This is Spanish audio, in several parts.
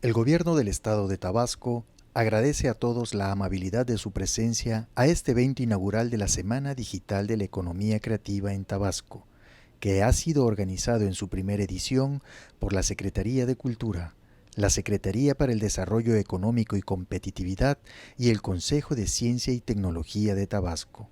El Gobierno del Estado de Tabasco agradece a todos la amabilidad de su presencia a este evento inaugural de la Semana Digital de la Economía Creativa en Tabasco, que ha sido organizado en su primera edición por la Secretaría de Cultura, la Secretaría para el Desarrollo Económico y Competitividad y el Consejo de Ciencia y Tecnología de Tabasco.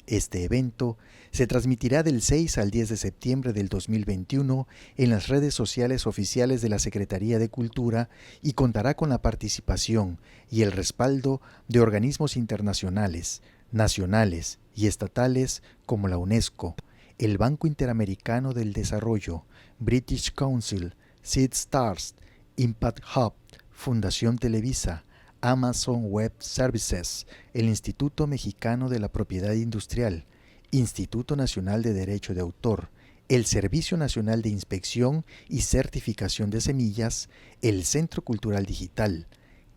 Este evento se transmitirá del 6 al 10 de septiembre del 2021 en las redes sociales oficiales de la Secretaría de Cultura y contará con la participación y el respaldo de organismos internacionales, nacionales y estatales como la UNESCO, el Banco Interamericano del Desarrollo, British Council, SeedStars, Impact Hub, Fundación Televisa, Amazon Web Services, el Instituto Mexicano de la Propiedad Industrial, Instituto Nacional de Derecho de Autor, el Servicio Nacional de Inspección y Certificación de Semillas, el Centro Cultural Digital,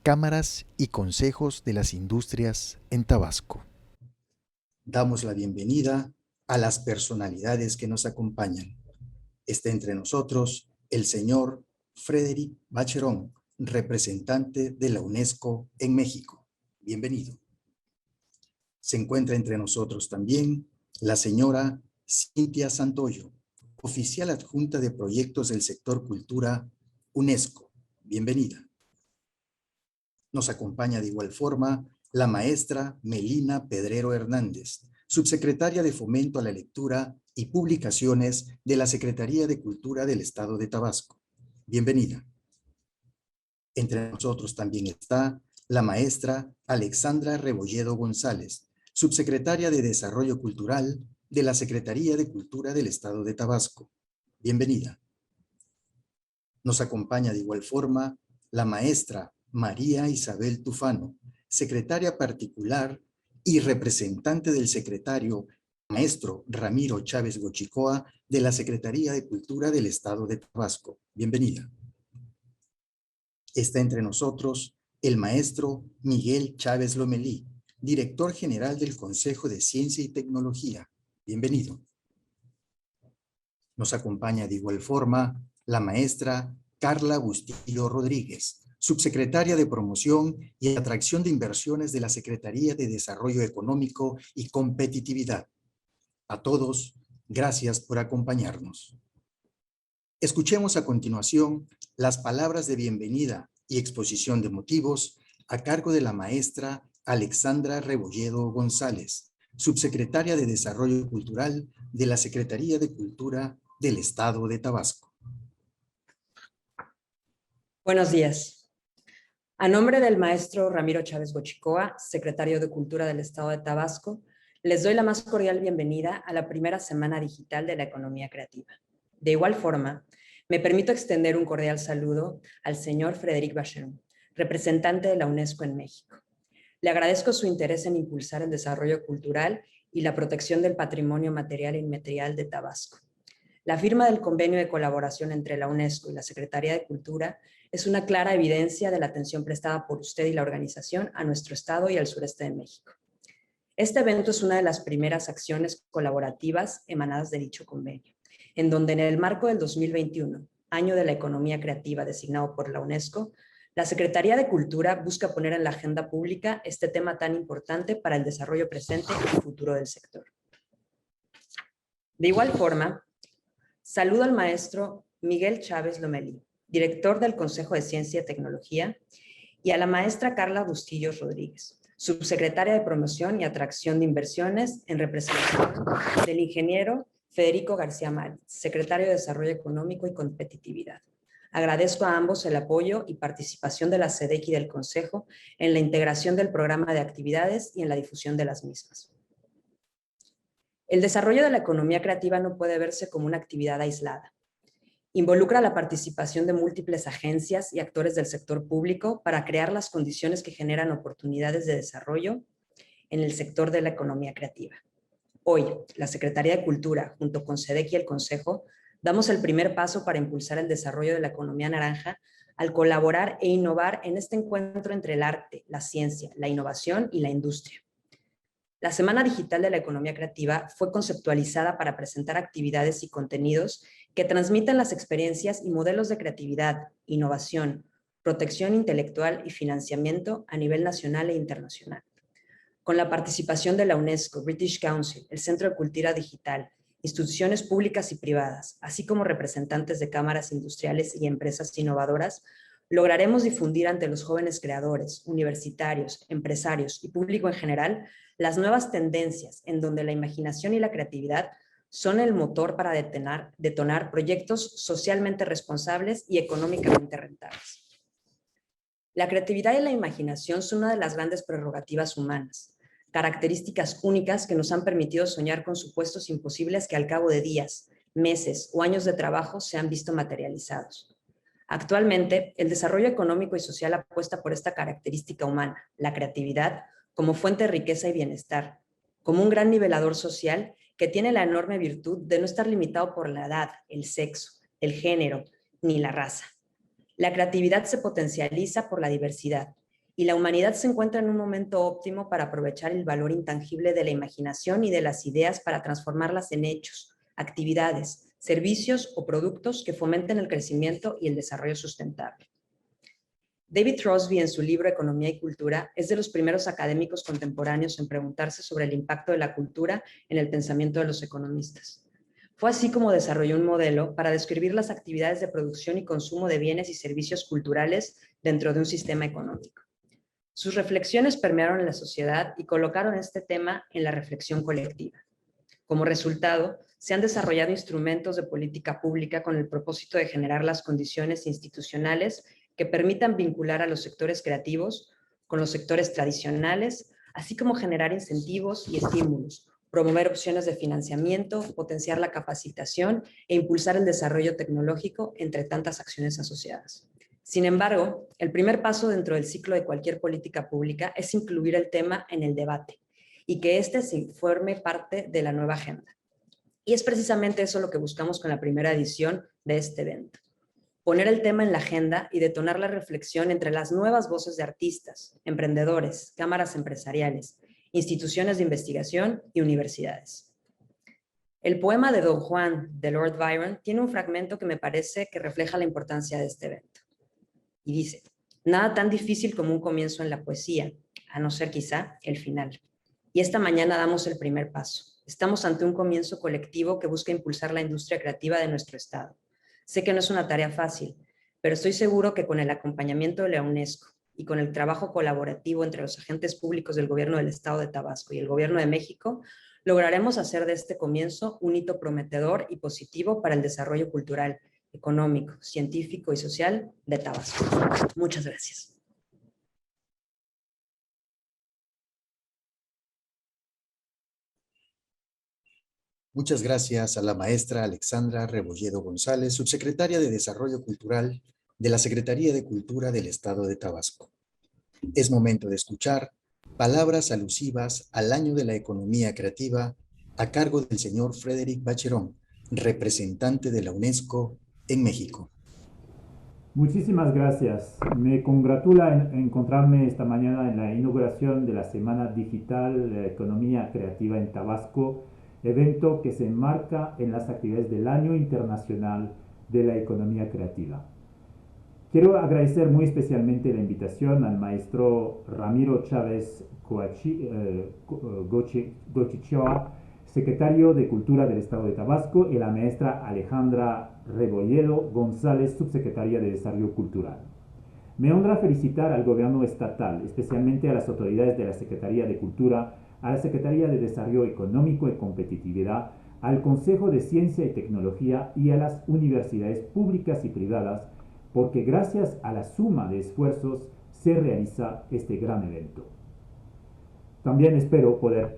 cámaras y consejos de las industrias en Tabasco. Damos la bienvenida a las personalidades que nos acompañan. Está entre nosotros el señor Frédéric Bacheron, representante de la UNESCO en México. Bienvenido. Se encuentra entre nosotros también la señora Cintia Santoyo, oficial adjunta de proyectos del sector cultura UNESCO. Bienvenida. Nos acompaña de igual forma la maestra Melina Pedrero Hernández, subsecretaria de Fomento a la Lectura y Publicaciones de la Secretaría de Cultura del Estado de Tabasco. Bienvenida. Entre nosotros también está la maestra Alexandra Rebolledo González, subsecretaria de Desarrollo Cultural de la Secretaría de Cultura del Estado de Tabasco. Bienvenida. Nos acompaña de igual forma la maestra María Isabel Tufano, secretaria particular y representante del secretario maestro Ramiro Chávez Gochicoa de la Secretaría de Cultura del Estado de Tabasco. Bienvenida. Está entre nosotros el maestro Miguel Chávez Lomelí, director general del Consejo de Ciencia y Tecnología. Bienvenido. Nos acompaña de igual forma la maestra Carla Bustillo Rodríguez, subsecretaria de Promoción y Atracción de Inversiones de la Secretaría de Desarrollo Económico y Competitividad. A todos, gracias por acompañarnos. Escuchemos a continuación las palabras de bienvenida y exposición de motivos a cargo de la maestra Alexandra Rebolledo González, subsecretaria de Desarrollo Cultural de la Secretaría de Cultura del Estado de Tabasco. Buenos días. A nombre del maestro Ramiro Chávez Gochicoa, secretario de Cultura del Estado de Tabasco, les doy la más cordial bienvenida a la primera Semana Digital de la Economía Creativa. De igual forma, me permito extender un cordial saludo al señor Frédéric Bacheron, representante de la UNESCO en México. Le agradezco su interés en impulsar el desarrollo cultural y la protección del patrimonio material e inmaterial de Tabasco. La firma del convenio de colaboración entre la UNESCO y la Secretaría de Cultura es una clara evidencia de la atención prestada por usted y la organización a nuestro estado y al sureste de México. Este evento es una de las primeras acciones colaborativas emanadas de dicho convenio, en donde en el marco del 2021, año de la economía creativa designado por la UNESCO, la Secretaría de Cultura busca poner en la agenda pública este tema tan importante para el desarrollo presente y futuro del sector. De igual forma, saludo al maestro Miguel Chávez Lomelí, director del Consejo de Ciencia y Tecnología, y a la maestra Carla Bustillo Rodríguez, subsecretaria de Promoción y Atracción de Inversiones en representación del ingeniero Federico García Márquez, secretario de Desarrollo Económico y Competitividad. Agradezco a ambos el apoyo y participación de la SEDEC y del Consejo en la integración del programa de actividades y en la difusión de las mismas. El desarrollo de la economía creativa no puede verse como una actividad aislada. Involucra la participación de múltiples agencias y actores del sector público para crear las condiciones que generan oportunidades de desarrollo en el sector de la economía creativa. Hoy, la Secretaría de Cultura, junto con SEDEC y el Consejo, damos el primer paso para impulsar el desarrollo de la economía naranja al colaborar e innovar en este encuentro entre el arte, la ciencia, la innovación y la industria. La Semana Digital de la Economía Creativa fue conceptualizada para presentar actividades y contenidos que transmitan las experiencias y modelos de creatividad, innovación, protección intelectual y financiamiento a nivel nacional e internacional. Con la participación de la UNESCO, British Council, el Centro de Cultura Digital, instituciones públicas y privadas, así como representantes de cámaras industriales y empresas innovadoras, lograremos difundir ante los jóvenes creadores, universitarios, empresarios y público en general las nuevas tendencias en donde la imaginación y la creatividad son el motor para detonar proyectos socialmente responsables y económicamente rentables. La creatividad y la imaginación son una de las grandes prerrogativas humanas, características únicas que nos han permitido soñar con supuestos imposibles que al cabo de días, meses o años de trabajo se han visto materializados. Actualmente, el desarrollo económico y social apuesta por esta característica humana, la creatividad, como fuente de riqueza y bienestar, como un gran nivelador social que tiene la enorme virtud de no estar limitado por la edad, el sexo, el género, ni la raza. La creatividad se potencializa por la diversidad y la humanidad se encuentra en un momento óptimo para aprovechar el valor intangible de la imaginación y de las ideas para transformarlas en hechos, actividades, servicios o productos que fomenten el crecimiento y el desarrollo sustentable. David Crosby, en su libro Economía y Cultura, es de los primeros académicos contemporáneos en preguntarse sobre el impacto de la cultura en el pensamiento de los economistas. Fue así como desarrolló un modelo para describir las actividades de producción y consumo de bienes y servicios culturales dentro de un sistema económico. Sus reflexiones permearon en la sociedad y colocaron este tema en la reflexión colectiva. Como resultado, se han desarrollado instrumentos de política pública con el propósito de generar las condiciones institucionales que permitan vincular a los sectores creativos con los sectores tradicionales, así como generar incentivos y estímulos, promover opciones de financiamiento, potenciar la capacitación e impulsar el desarrollo tecnológico, entre tantas acciones asociadas. Sin embargo, el primer paso dentro del ciclo de cualquier política pública es incluir el tema en el debate y que éste se forme parte de la nueva agenda. Y es precisamente eso lo que buscamos con la primera edición de este evento. Poner el tema en la agenda y detonar la reflexión entre las nuevas voces de artistas, emprendedores, cámaras empresariales, instituciones de investigación y universidades. El poema de Don Juan, de Lord Byron, tiene un fragmento que me parece que refleja la importancia de este evento. Y dice, nada tan difícil como un comienzo en la poesía, a no ser quizá el final. Y esta mañana damos el primer paso. Estamos ante un comienzo colectivo que busca impulsar la industria creativa de nuestro estado. Sé que no es una tarea fácil, pero estoy seguro que con el acompañamiento de la UNESCO y con el trabajo colaborativo entre los agentes públicos del Gobierno del Estado de Tabasco y el Gobierno de México, lograremos hacer de este comienzo un hito prometedor y positivo para el desarrollo cultural, económico, científico y social de Tabasco. Muchas gracias. Muchas gracias a la maestra Alexandra Rebolledo González, subsecretaria de Desarrollo Cultural de la Secretaría de Cultura del Estado de Tabasco. Es momento de escuchar palabras alusivas al Año de la Economía Creativa a cargo del señor Frédéric Bacheron, representante de la UNESCO en México. Muchísimas gracias. Me congratula encontrarme esta mañana en la inauguración de la Semana Digital de la Economía Creativa en Tabasco, evento que se enmarca en las actividades del Año Internacional de la Economía Creativa. Quiero agradecer muy especialmente la invitación al maestro Ramiro Chávez Gochichoa, secretario de Cultura del Estado de Tabasco, y la maestra Alejandra Rebolledo González, subsecretaria de Desarrollo Cultural. Me honra felicitar al gobierno estatal, especialmente a las autoridades de la Secretaría de Cultura, a la Secretaría de Desarrollo Económico y Competitividad, al Consejo de Ciencia y Tecnología y a las universidades públicas y privadas, porque gracias a la suma de esfuerzos se realiza este gran evento. También espero poder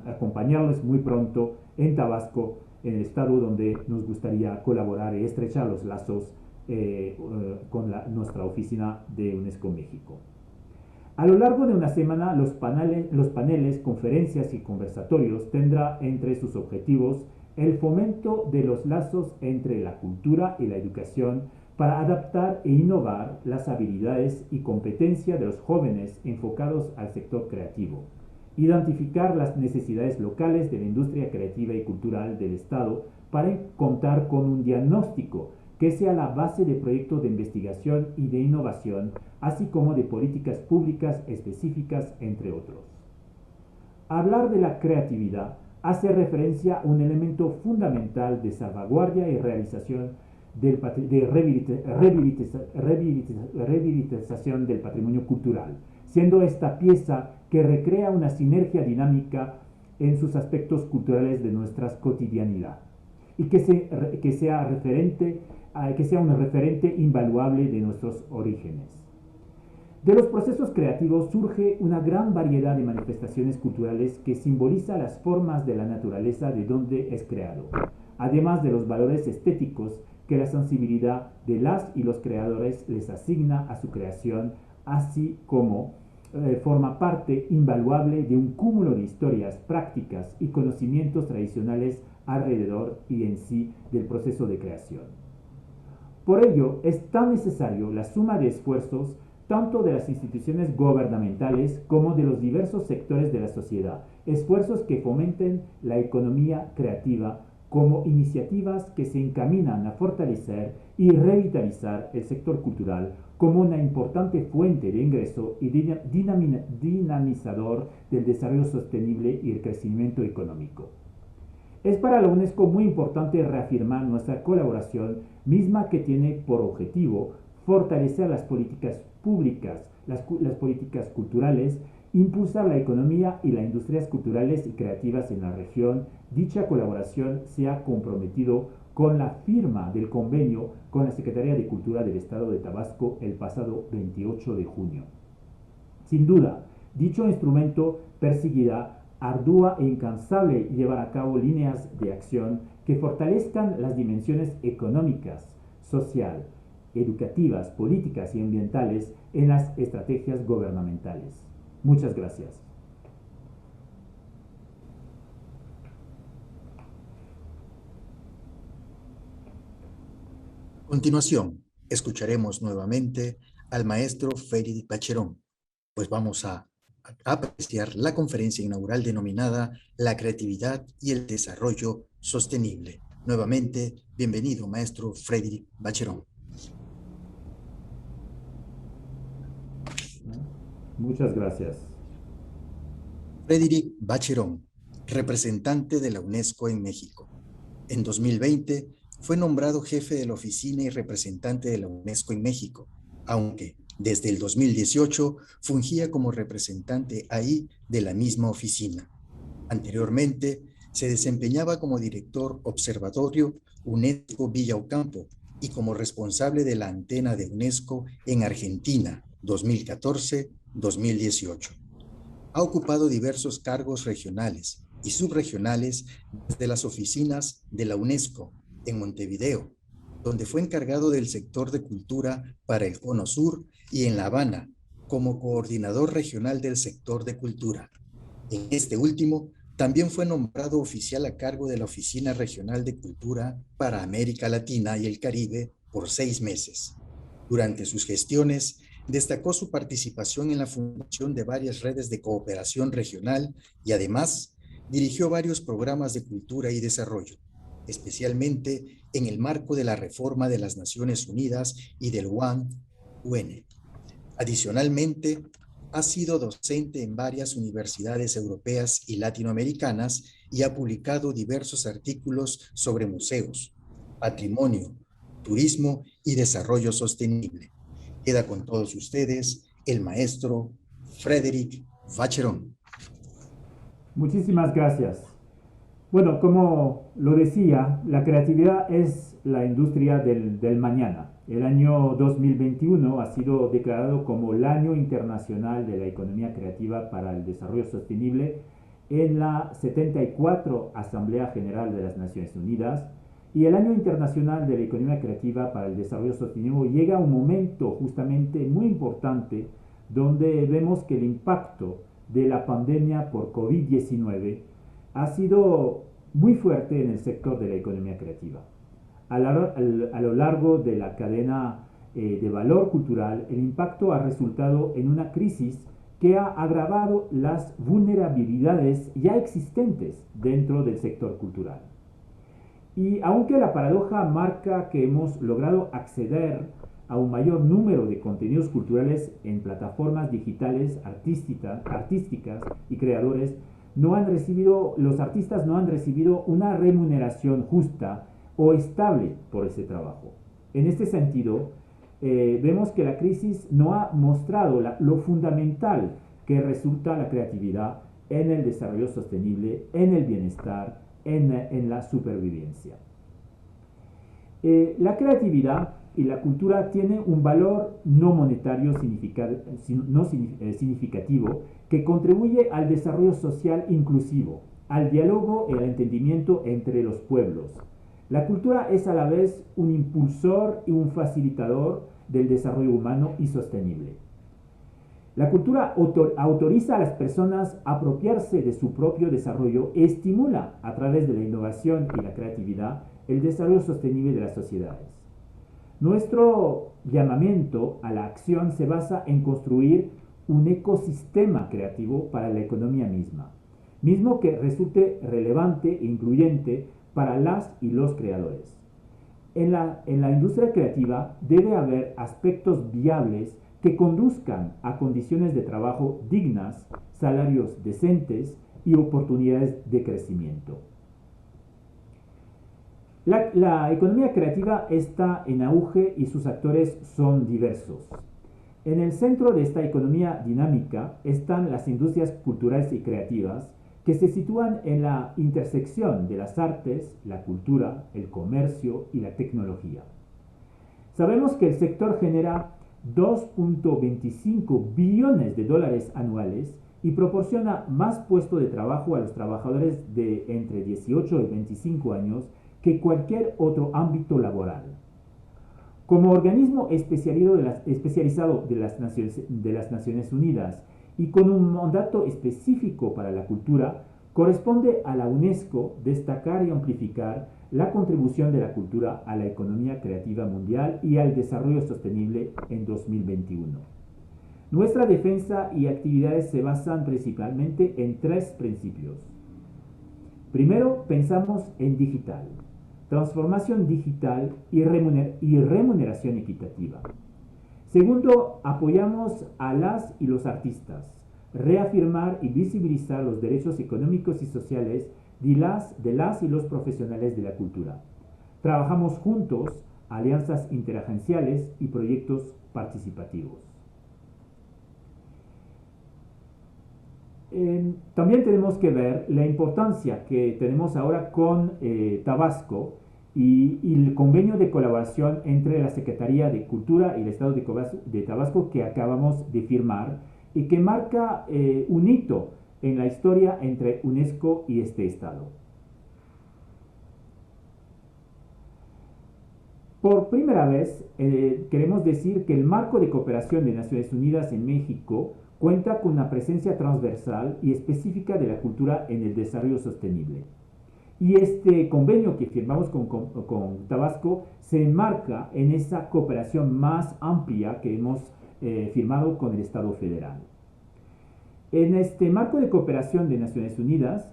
acompañarles muy pronto en Tabasco, en el estado donde nos gustaría colaborar y estrechar los lazos con nuestra oficina de UNESCO México. A lo largo de una semana, los paneles, conferencias y conversatorios tendrá entre sus objetivos el fomento de los lazos entre la cultura y la educación para adaptar e innovar las habilidades y competencias de los jóvenes enfocados al sector creativo, identificar las necesidades locales de la industria creativa y cultural del Estado para contar con un diagnóstico que sea la base de proyectos de investigación y de innovación, así como de políticas públicas específicas, entre otros. Hablar de la creatividad hace referencia a un elemento fundamental de salvaguardia y realización de rehabilitación del patrimonio cultural, siendo esta pieza que recrea una sinergia dinámica en sus aspectos culturales de nuestra cotidianidad y que sea un referente invaluable de nuestros orígenes. De los procesos creativos surge una gran variedad de manifestaciones culturales que simboliza las formas de la naturaleza de donde es creado, además de los valores estéticos que la sensibilidad de las y los creadores les asigna a su creación, así como forma parte invaluable de un cúmulo de historias, prácticas y conocimientos tradicionales alrededor y en sí del proceso de creación. Por ello, es tan necesario la suma de esfuerzos tanto de las instituciones gubernamentales como de los diversos sectores de la sociedad, esfuerzos que fomenten la economía creativa como iniciativas que se encaminan a fortalecer y revitalizar el sector cultural como una importante fuente de ingreso y dinamizador del desarrollo sostenible y el crecimiento económico. Es para la UNESCO muy importante reafirmar nuestra colaboración, misma que tiene por objetivo fortalecer las políticas públicas, las políticas culturales, impulsar la economía y las industrias culturales y creativas en la región. Dicha colaboración se ha comprometido con la firma del convenio con la Secretaría de Cultura del Estado de Tabasco el pasado 28 de junio. Sin duda, dicho instrumento perseguirá ardua e incansable llevar a cabo líneas de acción que fortalezcan las dimensiones económicas, social, educativas, políticas y ambientales en las estrategias gubernamentales. Muchas gracias. A continuación, escucharemos nuevamente al maestro Frédéric Bacheron, pues vamos a apreciar la conferencia inaugural denominada La creatividad y el desarrollo sostenible. Nuevamente, bienvenido, maestro Frédéric Bacheron. Muchas gracias. Frédéric Bacheron, representante de la UNESCO en México. En 2020 fue nombrado jefe de la oficina y representante de la UNESCO en México, aunque desde el 2018 fungía como representante ahí de la misma oficina. Anteriormente se desempeñaba como director observatorio UNESCO Villa Ocampo y como responsable de la antena de UNESCO en Argentina 2014-2018. Ha ocupado diversos cargos regionales y subregionales desde las oficinas de la UNESCO en Montevideo, donde fue encargado del sector de cultura para el Cono Sur, y en La Habana, como coordinador regional del sector de cultura. En este último, también fue nombrado oficial a cargo de la Oficina Regional de Cultura para América Latina y el Caribe por 6 meses. Durante sus gestiones, destacó su participación en la fundación de varias redes de cooperación regional y además dirigió varios programas de cultura y desarrollo, especialmente en el marco de la reforma de las Naciones Unidas y del UN. Adicionalmente, ha sido docente en varias universidades europeas y latinoamericanas y ha publicado diversos artículos sobre museos, patrimonio, turismo y desarrollo sostenible. Queda con todos ustedes el maestro Frédéric Bacheron. Muchísimas gracias. Bueno, como lo decía, la creatividad es la industria del mañana. El año 2021 ha sido declarado como el Año Internacional de la Economía Creativa para el Desarrollo Sostenible en la 74 Asamblea General de las Naciones Unidas, y el Año Internacional de la Economía Creativa para el Desarrollo Sostenible llega a un momento justamente muy importante donde vemos que el impacto de la pandemia por COVID-19 ha sido muy fuerte en el sector de la economía creativa. A lo largo de la cadena de valor cultural, el impacto ha resultado en una crisis que ha agravado las vulnerabilidades ya existentes dentro del sector cultural. Y aunque la paradoja marca que hemos logrado acceder a un mayor número de contenidos culturales en plataformas digitales artísticas y creadores, los artistas no han recibido una remuneración justa o estable por ese trabajo. En este sentido, vemos que la crisis no ha mostrado lo fundamental que resulta la creatividad en el desarrollo sostenible, en el bienestar, en la supervivencia. La creatividad y la cultura tienen un valor no monetario significativo que contribuye al desarrollo social inclusivo, al diálogo y al entendimiento entre los pueblos. La cultura es a la vez un impulsor y un facilitador del desarrollo humano y sostenible. La cultura autoriza a las personas a apropiarse de su propio desarrollo y estimula, a través de la innovación y la creatividad, el desarrollo sostenible de las sociedades. Nuestro llamamiento a la acción se basa en construir un ecosistema creativo para la economía mismo que resulte relevante e incluyente para las y los creadores. En la industria creativa debe haber aspectos viables que conduzcan a condiciones de trabajo dignas, salarios decentes y oportunidades de crecimiento. La economía creativa está en auge y sus actores son diversos. En el centro de esta economía dinámica están las industrias culturales y creativas que se sitúan en la intersección de las artes, la cultura, el comercio y la tecnología. Sabemos que el sector genera 2.25 billones de dólares anuales y proporciona más puestos de trabajo a los trabajadores de entre 18 y 25 años que cualquier otro ámbito laboral. Como organismo especializado de las Naciones Unidas y con un mandato específico para la cultura, corresponde a la UNESCO destacar y amplificar la contribución de la cultura a la economía creativa mundial y al desarrollo sostenible en 2021. Nuestra defensa y actividades se basan principalmente en tres principios. Primero, pensamos en digital, transformación digital y remuneración equitativa. Segundo, apoyamos a las y los artistas, reafirmar y visibilizar los derechos económicos y sociales de las y los profesionales de la cultura. Trabajamos juntos, alianzas interagenciales y proyectos participativos. También tenemos que ver la importancia que tenemos ahora con Tabasco y el convenio de colaboración entre la Secretaría de Cultura y el Estado de Tabasco que acabamos de firmar y que marca un hito en la historia entre UNESCO y este Estado. Por primera vez, queremos decir que el marco de cooperación de Naciones Unidas en México cuenta con una presencia transversal y específica de la cultura en el desarrollo sostenible. Y este convenio que firmamos con Tabasco se enmarca en esa cooperación más amplia que hemos firmado con el Estado federal. En este marco de cooperación de Naciones Unidas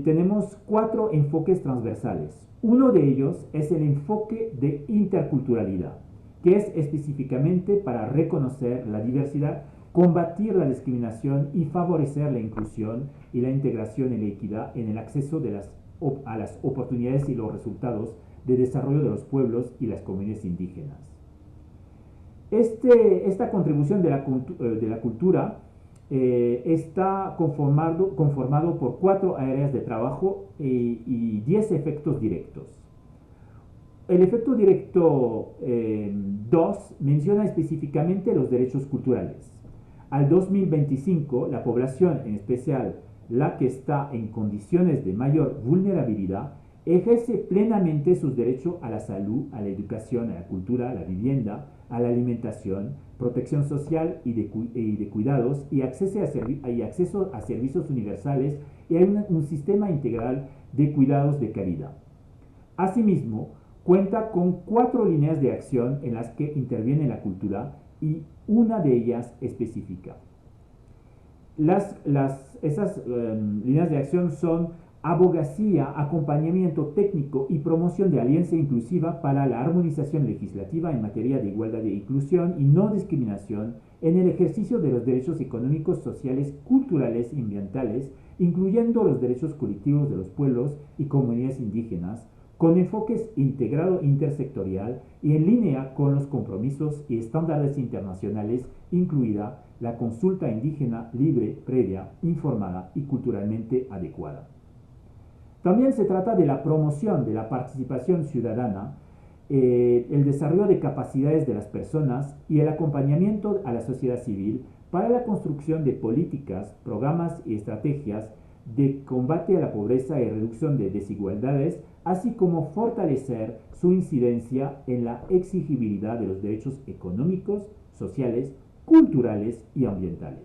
tenemos 4 enfoques transversales. Uno de ellos es el enfoque de interculturalidad, que es específicamente para reconocer la diversidad, combatir la discriminación y favorecer la inclusión y la integración y la equidad en el acceso a las oportunidades y los resultados de desarrollo de los pueblos y las comunidades indígenas. Esta contribución de la cultura está conformado por 4 áreas de trabajo y 10 efectos directos. El efecto directo 2 menciona específicamente los derechos culturales. Al 2025, la población, en especial la que está en condiciones de mayor vulnerabilidad, ejerce plenamente sus derechos a la salud, a la educación, a la cultura, a la vivienda, a la alimentación, protección social y de cuidados y acceso a servicios universales y a un sistema integral de cuidados de calidad. Asimismo, cuenta con 4 líneas de acción en las que interviene la cultura y una de ellas específica. Esas líneas de acción son abogacía, acompañamiento técnico y promoción de alianza inclusiva para la armonización legislativa en materia de igualdad e inclusión y no discriminación en el ejercicio de los derechos económicos, sociales, culturales y ambientales, incluyendo los derechos colectivos de los pueblos y comunidades indígenas, con enfoques integrado intersectorial y en línea con los compromisos y estándares internacionales, incluida la consulta indígena libre, previa, informada y culturalmente adecuada. También se trata de la promoción de la participación ciudadana, el desarrollo de capacidades de las personas y el acompañamiento a la sociedad civil para la construcción de políticas, programas y estrategias de combate a la pobreza y reducción de desigualdades, así como fortalecer su incidencia en la exigibilidad de los derechos económicos, sociales, culturales y ambientales.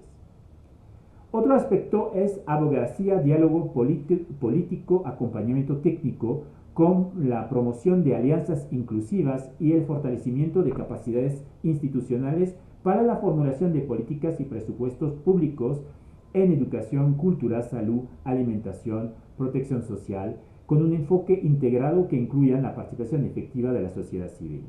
Otro aspecto es abogacía, diálogo político, acompañamiento técnico, con la promoción de alianzas inclusivas y el fortalecimiento de capacidades institucionales para la formulación de políticas y presupuestos públicos en educación, cultura, salud, alimentación, protección social, con un enfoque integrado que incluya la participación efectiva de la sociedad civil.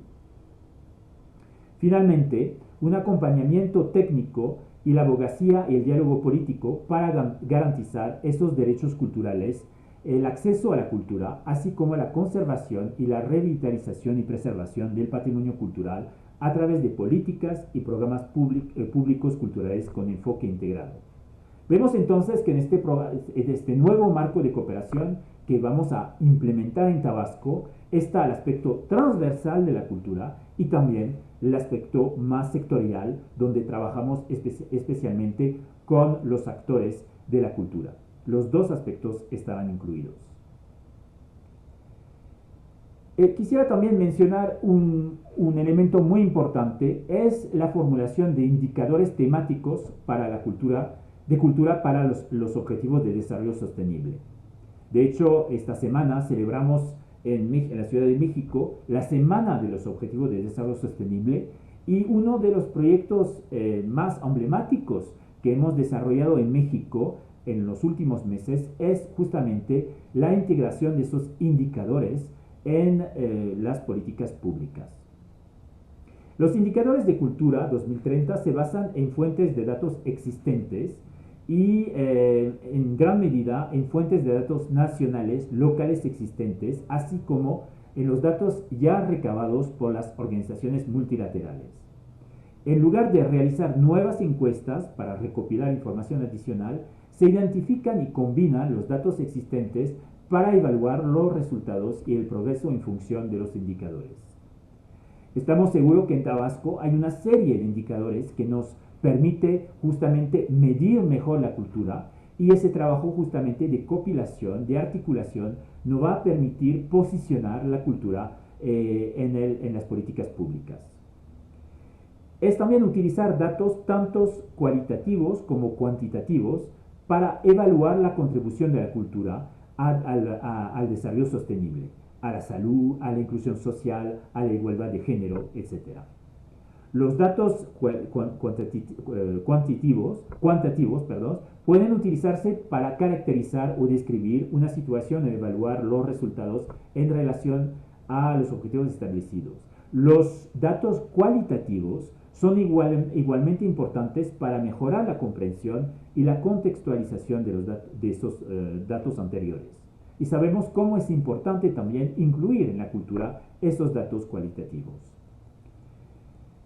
Finalmente, un acompañamiento técnico y la abogacía y el diálogo político para garantizar esos derechos culturales, el acceso a la cultura, así como la conservación y la revitalización y preservación del patrimonio cultural a través de políticas y programas públicos culturales con enfoque integrado. Vemos entonces que en este nuevo marco de cooperación que vamos a implementar en Tabasco está el aspecto transversal de la cultura y también el aspecto más sectorial, donde trabajamos especialmente con los actores de la cultura. Los dos aspectos estarán incluidos. Quisiera también mencionar un elemento muy importante, es la formulación de indicadores temáticos para la cultura para los objetivos de desarrollo sostenible. De hecho, esta semana celebramos en la Ciudad de México la Semana de los Objetivos de Desarrollo Sostenible y uno de los proyectos más emblemáticos que hemos desarrollado en México en los últimos meses es justamente la integración de esos indicadores en las políticas públicas. Los indicadores de cultura 2030 se basan en fuentes de datos existentes y en gran medida en fuentes de datos nacionales, locales existentes, así como en los datos ya recabados por las organizaciones multilaterales. En lugar de realizar nuevas encuestas para recopilar información adicional, se identifican y combinan los datos existentes para evaluar los resultados y el progreso en función de los indicadores. Estamos seguros que en Tabasco hay una serie de indicadores que nos permite justamente medir mejor la cultura y ese trabajo justamente de compilación, de articulación, nos va a permitir posicionar la cultura en las políticas públicas. Es también utilizar datos tanto cualitativos como cuantitativos para evaluar la contribución de la cultura al desarrollo sostenible, a la salud, a la inclusión social, a la igualdad de género, etc. Los datos cuantitativos pueden utilizarse para caracterizar o describir una situación y evaluar los resultados en relación a los objetivos establecidos. Los datos cualitativos son igualmente importantes para mejorar la comprensión y la contextualización de esos datos anteriores. Y sabemos cómo es importante también incluir en la cultura esos datos cualitativos.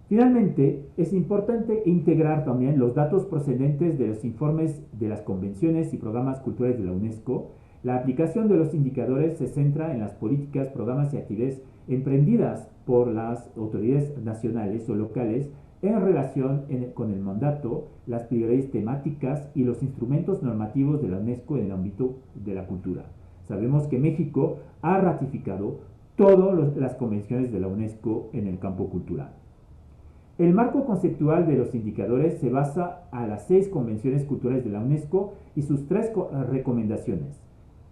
Finalmente, es importante integrar también los datos procedentes de los informes de las convenciones y programas culturales de la UNESCO. La aplicación de los indicadores se centra en las políticas, programas y actividades emprendidas por las autoridades nacionales o locales en relación con el mandato, las prioridades temáticas y los instrumentos normativos de la UNESCO en el ámbito de la cultura. Sabemos que México ha ratificado todas las convenciones de la UNESCO en el campo cultural. El marco conceptual de los indicadores se basa en las 6 convenciones culturales de la UNESCO y sus 3 recomendaciones: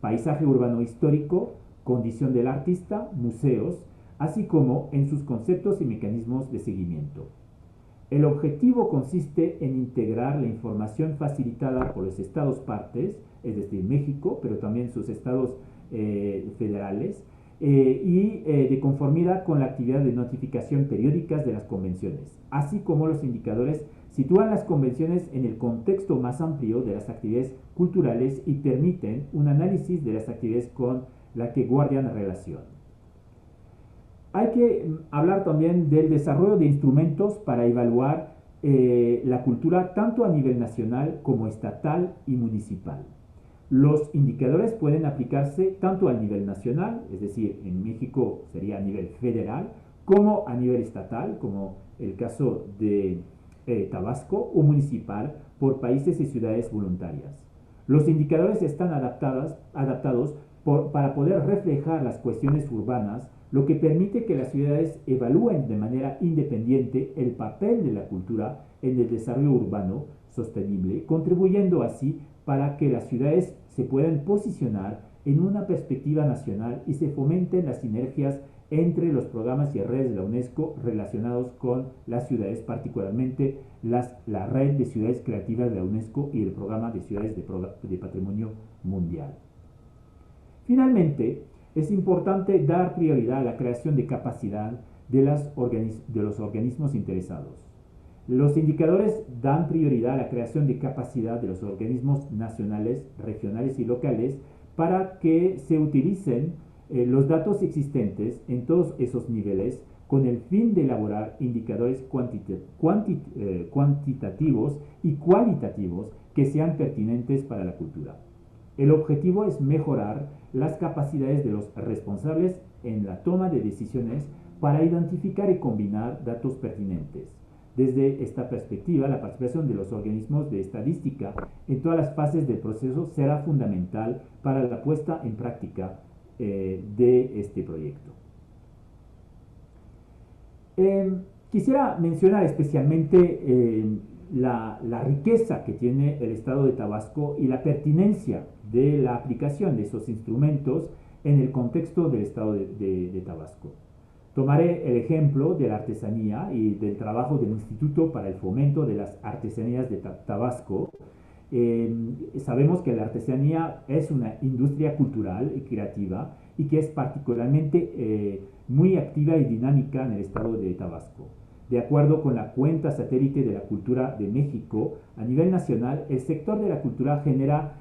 paisaje urbano histórico, condición del artista, museos, así como en sus conceptos y mecanismos de seguimiento. El objetivo consiste en integrar la información facilitada por los Estados partes es decir, México, pero también sus estados federales, de conformidad con la actividad de notificación periódicas de las convenciones, así como los indicadores sitúan las convenciones en el contexto más amplio de las actividades culturales y permiten un análisis de las actividades con las que guardan relación. Hay que hablar también del desarrollo de instrumentos para evaluar la cultura tanto a nivel nacional como estatal y municipal. Los indicadores pueden aplicarse tanto a nivel nacional, es decir, en México sería a nivel federal, como a nivel estatal, como el caso de Tabasco, o municipal por países y ciudades voluntarias. Los indicadores están adaptados para poder reflejar las cuestiones urbanas, lo que permite que las ciudades evalúen de manera independiente el papel de la cultura en el desarrollo urbano sostenible, contribuyendo así para que las ciudades se puedan posicionar en una perspectiva nacional y se fomenten las sinergias entre los programas y redes de la UNESCO relacionados con las ciudades, particularmente la red de ciudades creativas de la UNESCO y el programa de ciudades de patrimonio mundial. Finalmente, es importante dar prioridad a la creación de capacidad de los organismos interesados. Los indicadores dan prioridad a la creación de capacidad de los organismos nacionales, regionales y locales para que se utilicen los datos existentes en todos esos niveles con el fin de elaborar indicadores cuantitativos y cualitativos que sean pertinentes para la cultura. El objetivo es mejorar las capacidades de los responsables en la toma de decisiones para identificar y combinar datos pertinentes. Desde esta perspectiva, la participación de los organismos de estadística en todas las fases del proceso será fundamental para la puesta en práctica de este proyecto. Quisiera mencionar especialmente la riqueza que tiene el estado de Tabasco y la pertinencia de la aplicación de esos instrumentos en el contexto del estado de Tabasco. Tomaré el ejemplo de la artesanía y del trabajo del Instituto para el Fomento de las Artesanías de Tabasco. Sabemos que la artesanía es una industria cultural y creativa y que es particularmente muy activa y dinámica en el estado de Tabasco. De acuerdo con la cuenta satélite de la cultura de México, a nivel nacional, el sector de la cultura genera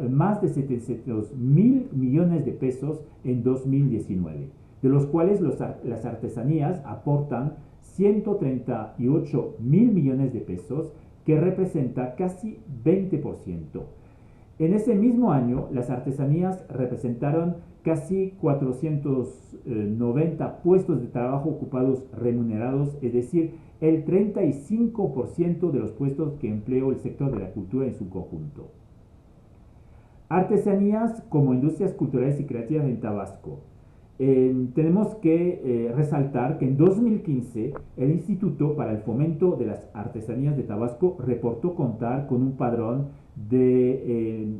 más de 700,000 millones de pesos en 2019, de los cuales las artesanías aportan 138,000 millones de pesos, que representa casi 20%. En ese mismo año, las artesanías representaron casi 490 puestos de trabajo ocupados remunerados, es decir, el 35% de los puestos que empleó el sector de la cultura en su conjunto. Artesanías como industrias culturales y creativas en Tabasco. Tenemos que resaltar que en 2015 el Instituto para el Fomento de las Artesanías de Tabasco reportó contar con un padrón de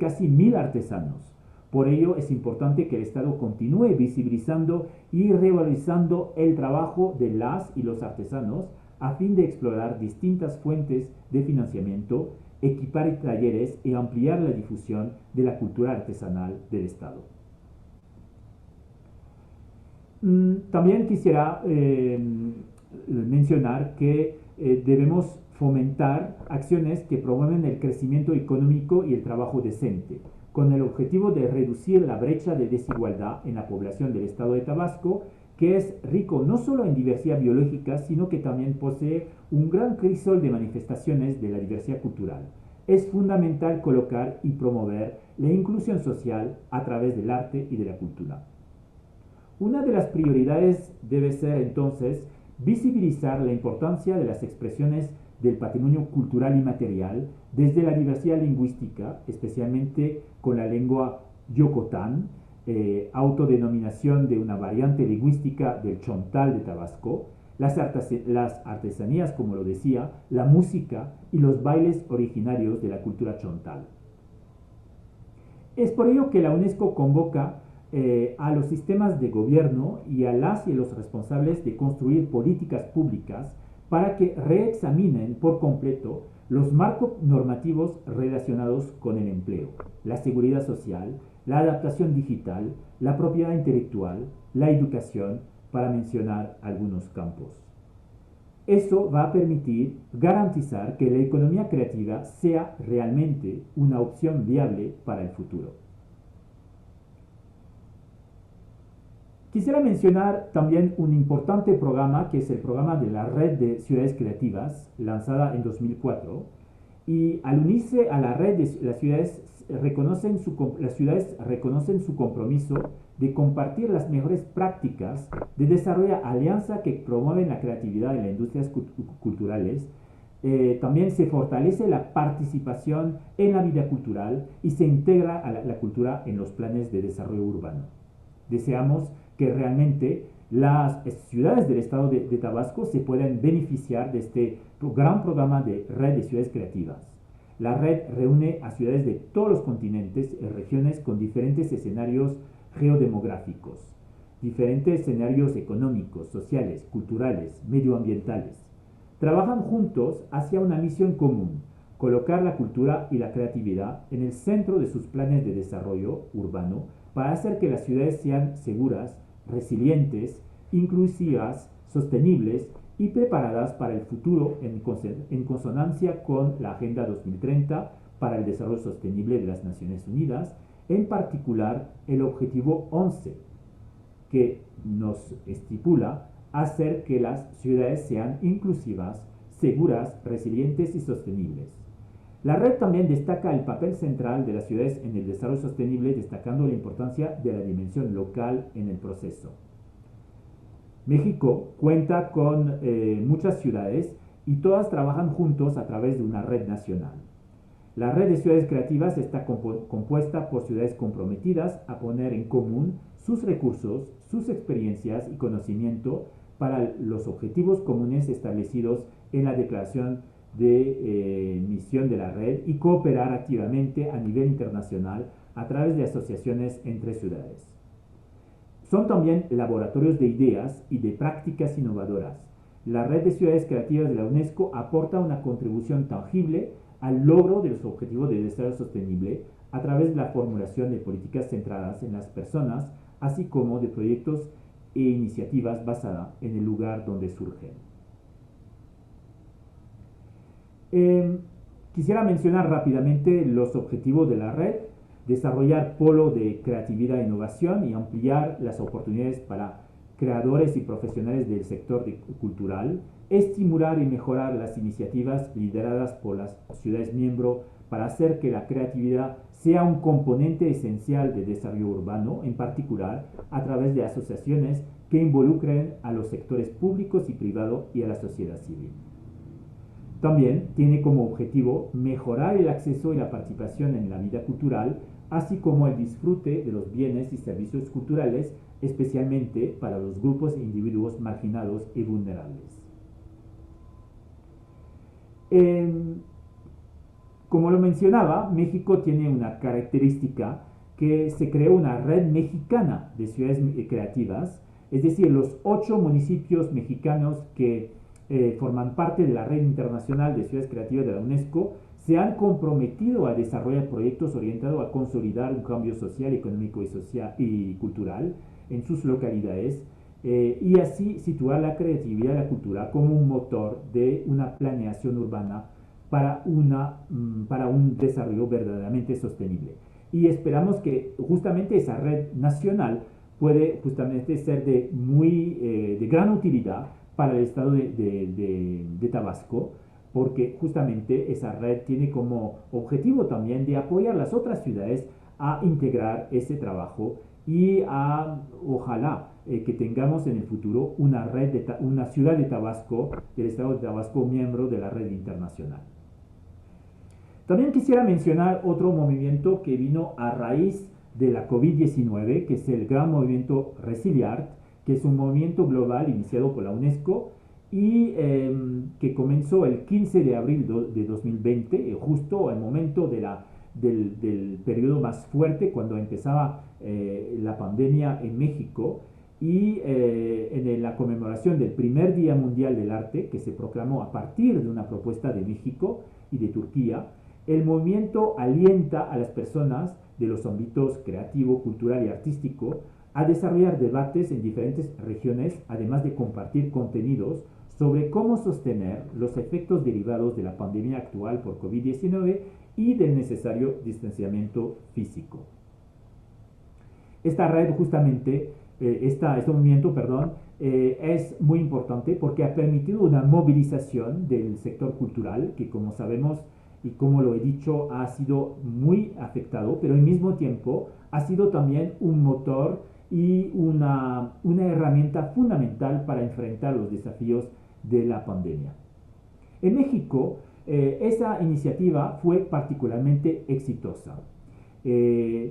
casi 1,000 artesanos. Por ello es importante que el Estado continúe visibilizando y revalorizando el trabajo de las y los artesanos a fin de explorar distintas fuentes de financiamiento, equipar talleres y ampliar la difusión de la cultura artesanal del Estado. También quisiera mencionar que debemos fomentar acciones que promueven el crecimiento económico y el trabajo decente, con el objetivo de reducir la brecha de desigualdad en la población del estado de Tabasco, que es rico no solo en diversidad biológica, sino que también posee un gran crisol de manifestaciones de la diversidad cultural. Es fundamental colocar y promover la inclusión social a través del arte y de la cultura. Una de las prioridades debe ser entonces visibilizar la importancia de las expresiones del patrimonio cultural y material desde la diversidad lingüística, especialmente con la lengua yocotán, autodenominación de una variante lingüística del chontal de Tabasco, las artesanías, como lo decía, la música y los bailes originarios de la cultura chontal. Es por ello que la UNESCO convoca a los sistemas de gobierno y a las y los responsables de construir políticas públicas para que reexaminen por completo los marcos normativos relacionados con el empleo, la seguridad social, la adaptación digital, la propiedad intelectual, la educación, para mencionar algunos campos. Eso va a permitir garantizar que la economía creativa sea realmente una opción viable para el futuro. Quisiera mencionar también un importante programa que es el programa de la Red de Ciudades Creativas, lanzada en 2004, y al unirse a la red, las ciudades reconocen su compromiso de compartir las mejores prácticas, de desarrollar alianzas que promueven la creatividad en las industrias culturales. También se fortalece la participación en la vida cultural y se integra a la cultura en los planes de desarrollo urbano. Deseamos que realmente las ciudades del estado de Tabasco se puedan beneficiar de este gran programa de red de ciudades creativas. La red reúne a ciudades de todos los continentes y regiones con diferentes escenarios geodemográficos, diferentes escenarios económicos, sociales, culturales, medioambientales. Trabajan juntos hacia una misión común: colocar la cultura y la creatividad en el centro de sus planes de desarrollo urbano para hacer que las ciudades sean seguras, resilientes, inclusivas, sostenibles y preparadas para el futuro en consonancia con la Agenda 2030 para el Desarrollo Sostenible de las Naciones Unidas, en particular el Objetivo 11, que nos estipula hacer que las ciudades sean inclusivas, seguras, resilientes y sostenibles. La red también destaca el papel central de las ciudades en el desarrollo sostenible, destacando la importancia de la dimensión local en el proceso. México cuenta con muchas ciudades y todas trabajan juntos a través de una red nacional. La red de ciudades creativas está compuesta por ciudades comprometidas a poner en común sus recursos, sus experiencias y conocimiento para los objetivos comunes establecidos en la Declaración de Misión de la Red y cooperar activamente a nivel internacional a través de asociaciones entre ciudades. Son también laboratorios de ideas y de prácticas innovadoras. La red de ciudades creativas de la UNESCO aporta una contribución tangible al logro de los objetivos de desarrollo sostenible a través de la formulación de políticas centradas en las personas, así como de proyectos e iniciativas basadas en el lugar donde surgen. Quisiera mencionar rápidamente los objetivos de la red: desarrollar polo de creatividad e innovación y ampliar las oportunidades para creadores y profesionales del sector cultural, estimular y mejorar las iniciativas lideradas por las ciudades miembros para hacer que la creatividad sea un componente esencial de desarrollo urbano, en particular a través de asociaciones que involucren a los sectores públicos y privados y a la sociedad civil. También tiene como objetivo mejorar el acceso y la participación en la vida cultural, así como el disfrute de los bienes y servicios culturales, especialmente para los grupos e individuos marginados y vulnerables. Como lo mencionaba, México tiene una característica: que se creó una red mexicana de ciudades creativas, es decir, los 8 municipios mexicanos que forman parte de la Red Internacional de Ciudades Creativas de la UNESCO se han comprometido a desarrollar proyectos orientados a consolidar un cambio social, económico y cultural en sus localidades, y así situar la creatividad y la cultura como un motor de una planeación urbana para un desarrollo verdaderamente sostenible. Y esperamos que justamente esa red nacional puede justamente ser de gran utilidad para el estado de Tabasco, porque justamente esa red tiene como objetivo también de apoyar a las otras ciudades a integrar ese trabajo y ojalá que tengamos en el futuro una ciudad de Tabasco, del estado de Tabasco, miembro de la red internacional. También quisiera mencionar otro movimiento que vino a raíz de la COVID-19, que es el gran movimiento Resiliart, que es un movimiento global iniciado por la UNESCO y que comenzó el 15 de abril de 2020, justo al momento del periodo más fuerte, cuando empezaba la pandemia en México, y en la conmemoración del primer Día Mundial del Arte, que se proclamó a partir de una propuesta de México y de Turquía, el movimiento alienta a las personas de los ámbitos creativo, cultural y artístico a desarrollar debates en diferentes regiones, además de compartir contenidos sobre cómo sostener los efectos derivados de la pandemia actual por COVID-19 y del necesario distanciamiento físico. Esta red justamente, este movimiento, es muy importante porque ha permitido una movilización del sector cultural que, como sabemos y como lo he dicho, ha sido muy afectado, pero al mismo tiempo ha sido también un motor y una herramienta fundamental para enfrentar los desafíos de la pandemia. En México, esa iniciativa fue particularmente exitosa.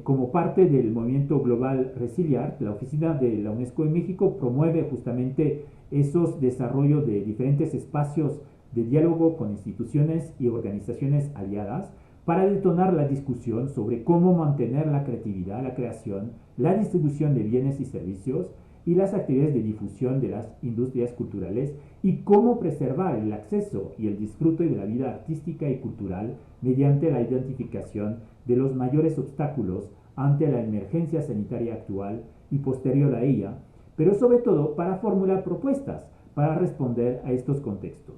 Como parte del movimiento global Resiliart, la oficina de la UNESCO en México promueve justamente esos desarrollos de diferentes espacios de diálogo con instituciones y organizaciones aliadas para detonar la discusión sobre cómo mantener la creatividad, la creación, la distribución de bienes y servicios y las actividades de difusión de las industrias culturales y cómo preservar el acceso y el disfrute de la vida artística y cultural mediante la identificación de los mayores obstáculos ante la emergencia sanitaria actual y posterior a ella, pero sobre todo para formular propuestas para responder a estos contextos.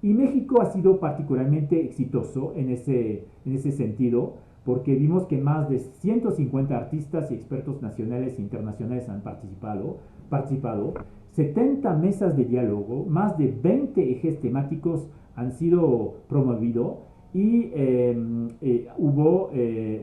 Y México ha sido particularmente exitoso en ese sentido, porque vimos que más de 150 artistas y expertos nacionales e internacionales han participado, 70 mesas de diálogo, más de 20 ejes temáticos han sido promovidos y hubo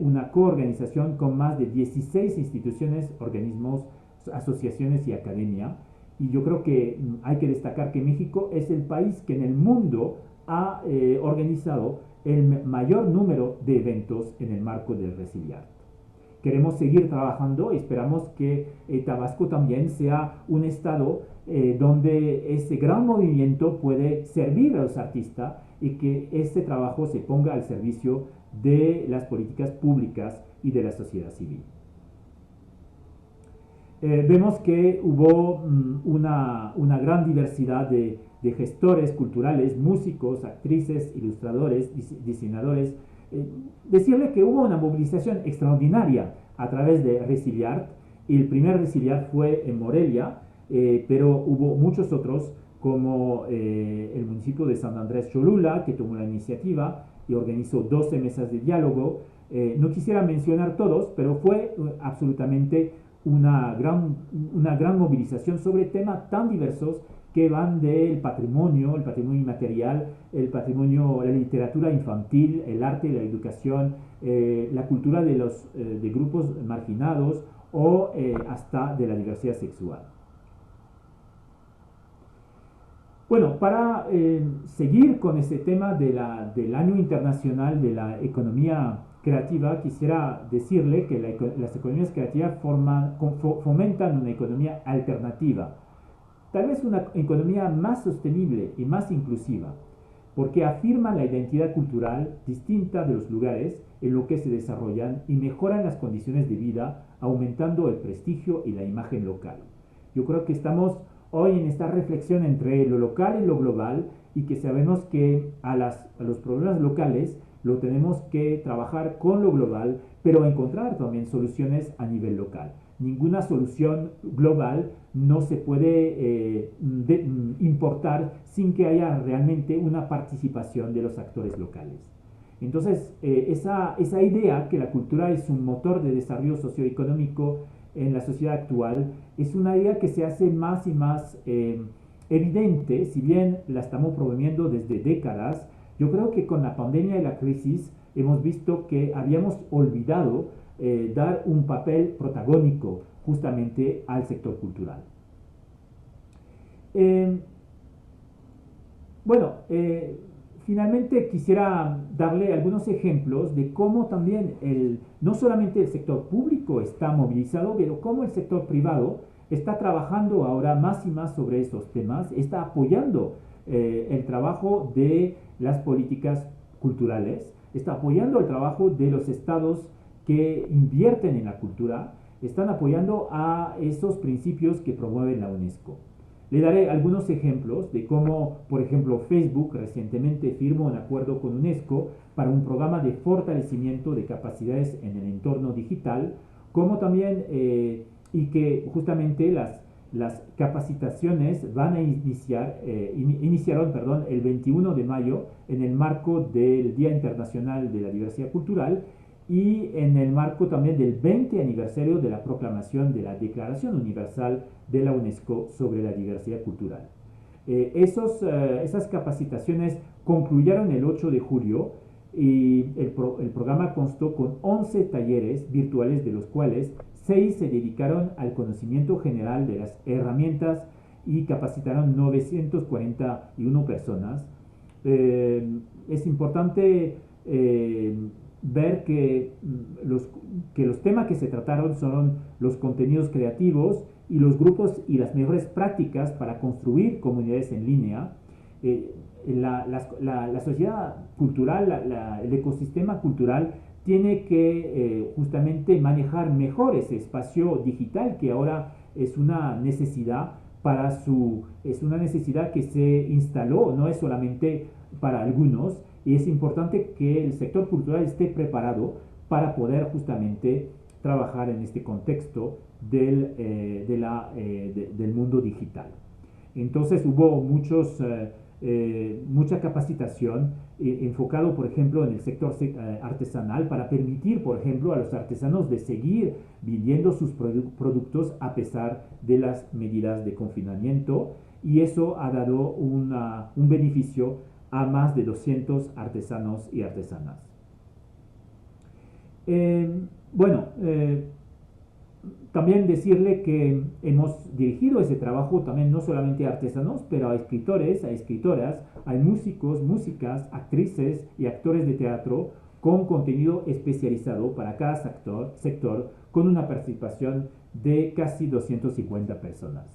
una coorganización con más de 16 instituciones, organismos, asociaciones y academia. Y yo creo que hay que destacar que México es el país que en el mundo ha organizado el mayor número de eventos en el marco del Resiliart. Queremos seguir trabajando y esperamos que Tabasco también sea un estado donde ese gran movimiento puede servir a los artistas y que este trabajo se ponga al servicio de las políticas públicas y de la sociedad civil. Vemos que hubo una gran diversidad de gestores culturales, músicos, actrices, ilustradores, diseñadores. Decirle que hubo una movilización extraordinaria a través de Resiliart. El primer Resiliart fue en Morelia, pero hubo muchos otros, como el municipio de San Andrés Cholula, que tomó la iniciativa y organizó 12 mesas de diálogo. No quisiera mencionar todos, pero fue absolutamente una gran movilización sobre temas tan diversos que van del patrimonio, el patrimonio inmaterial, el patrimonio, la literatura infantil, el arte, la educación, la cultura de grupos marginados o hasta de la diversidad sexual. Bueno, para seguir con ese tema del Año Internacional de la Economía Creativa, quisiera decirle que las economías creativas fomentan una economía alternativa, tal vez una economía más sostenible y más inclusiva, porque afirman la identidad cultural distinta de los lugares en los que se desarrollan y mejoran las condiciones de vida, aumentando el prestigio y la imagen local. Yo creo que estamos hoy en esta reflexión entre lo local y lo global, y que sabemos que a los problemas locales lo tenemos que trabajar con lo global, pero encontrar también soluciones a nivel local. Ninguna solución global no se puede importar sin que haya realmente una participación de los actores locales. Entonces, esa idea que la cultura es un motor de desarrollo socioeconómico en la sociedad actual es una idea que se hace más y más evidente, si bien la estamos promoviendo desde décadas. Yo creo que con la pandemia y la crisis hemos visto que habíamos olvidado dar un papel protagónico justamente al sector cultural. Finalmente quisiera darle algunos ejemplos de cómo también no solamente el sector público está movilizado, pero cómo el sector privado está trabajando ahora más y más sobre esos temas, está apoyando el trabajo de las políticas culturales, está apoyando el trabajo de los estados que invierten en la cultura están apoyando a esos principios que promueve la UNESCO. Le daré algunos ejemplos de cómo, por ejemplo, Facebook recientemente firmó un acuerdo con UNESCO para un programa de fortalecimiento de capacidades en el entorno digital, como también, y que justamente las capacitaciones van a iniciaron el 21 de mayo en el marco del Día Internacional de la Diversidad Cultural y en el marco también del 20 aniversario de la proclamación de la Declaración Universal de la UNESCO sobre la diversidad cultural. Esas capacitaciones concluyeron el 8 de julio y el programa constó con 11 talleres virtuales, de los cuales 6 se dedicaron al conocimiento general de las herramientas y capacitaron 941 personas. Es importante ver que los temas que se trataron son los contenidos creativos y los grupos y las mejores prácticas para construir comunidades en línea. La sociedad cultural, el ecosistema cultural tiene que justamente manejar mejor ese espacio digital que ahora es una necesidad es una necesidad que se instaló, no es solamente para algunos, y es importante que el sector cultural esté preparado para poder justamente trabajar en este contexto del mundo digital. Entonces hubo mucha capacitación enfocado, por ejemplo, en el sector artesanal para permitir, por ejemplo, a los artesanos de seguir vendiendo sus productos a pesar de las medidas de confinamiento, y eso ha dado un beneficio a más de 200 artesanos y artesanas. También decirle que hemos dirigido ese trabajo también no solamente a artesanos, pero a escritores, a escritoras, a músicos, músicas, actrices y actores de teatro con contenido especializado para cada sector con una participación de casi 250 personas.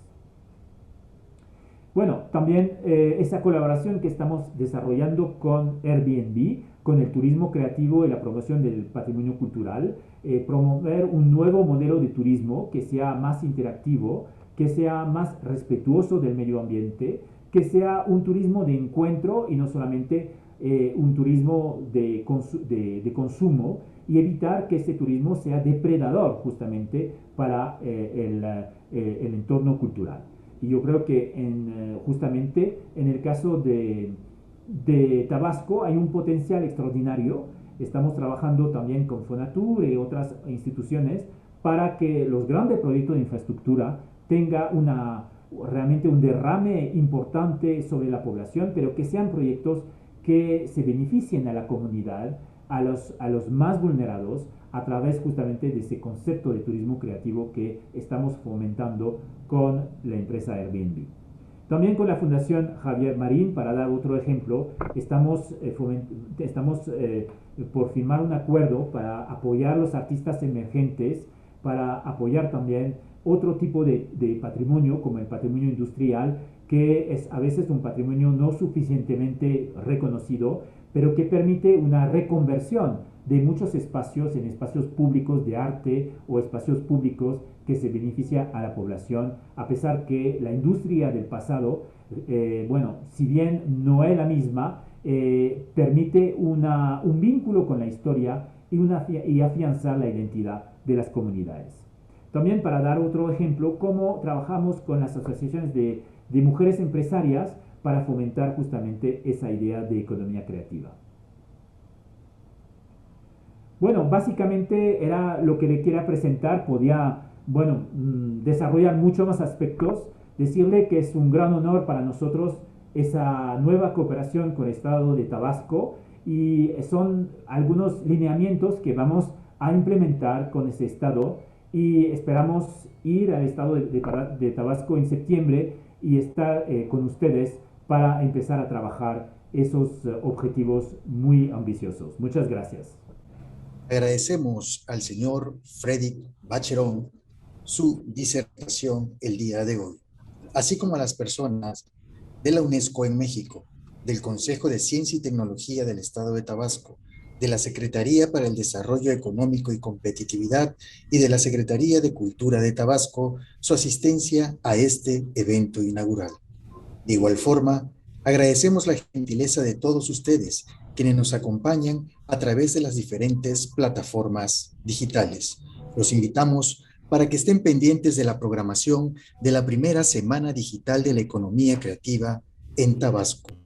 Bueno, también esa colaboración que estamos desarrollando con Airbnb, con el turismo creativo y la promoción del patrimonio cultural, promover un nuevo modelo de turismo que sea más interactivo, que sea más respetuoso del medio ambiente, que sea un turismo de encuentro y no solamente un turismo de consumo, y evitar que ese turismo sea depredador justamente para el entorno cultural. Y yo creo que justamente en el caso de Tabasco hay un potencial extraordinario. Estamos trabajando también con Fonatur y otras instituciones para que los grandes proyectos de infraestructura tengan realmente un derrame importante sobre la población, pero que sean proyectos que se beneficien a la comunidad, a los más vulnerados, a través justamente de ese concepto de turismo creativo que estamos fomentando con la empresa Airbnb. También con la Fundación Javier Marín, para dar otro ejemplo, estamos por firmar un acuerdo para apoyar a los artistas emergentes, para apoyar también otro tipo de patrimonio, como el patrimonio industrial, que es a veces un patrimonio no suficientemente reconocido, pero que permite una reconversión de muchos espacios en espacios públicos de arte o espacios públicos que se beneficia a la población, a pesar que la industria del pasado, si bien no es la misma, permite un vínculo con la historia y afianzar la identidad de las comunidades. También, para dar otro ejemplo, cómo trabajamos con las asociaciones de mujeres empresarias para fomentar justamente esa idea de economía creativa. Bueno, básicamente era lo que le quería presentar. Podía, desarrollar muchos más aspectos. Decirle que es un gran honor para nosotros esa nueva cooperación con el Estado de Tabasco, y son algunos lineamientos que vamos a implementar con ese Estado, y esperamos ir al Estado de Tabasco en septiembre y estar con ustedes para empezar a trabajar esos objetivos muy ambiciosos. Muchas gracias. Agradecemos al señor Freddy Bacherón su disertación el día de hoy, así como a las personas de la UNESCO en México, del Consejo de Ciencia y Tecnología del Estado de Tabasco, de la Secretaría para el Desarrollo Económico y Competitividad y de la Secretaría de Cultura de Tabasco su asistencia a este evento inaugural. De igual forma, agradecemos la gentileza de todos ustedes, quienes nos acompañan a través de las diferentes plataformas digitales. Los invitamos para que estén pendientes de la programación de la primera Semana Digital de la Economía Creativa en Tabasco.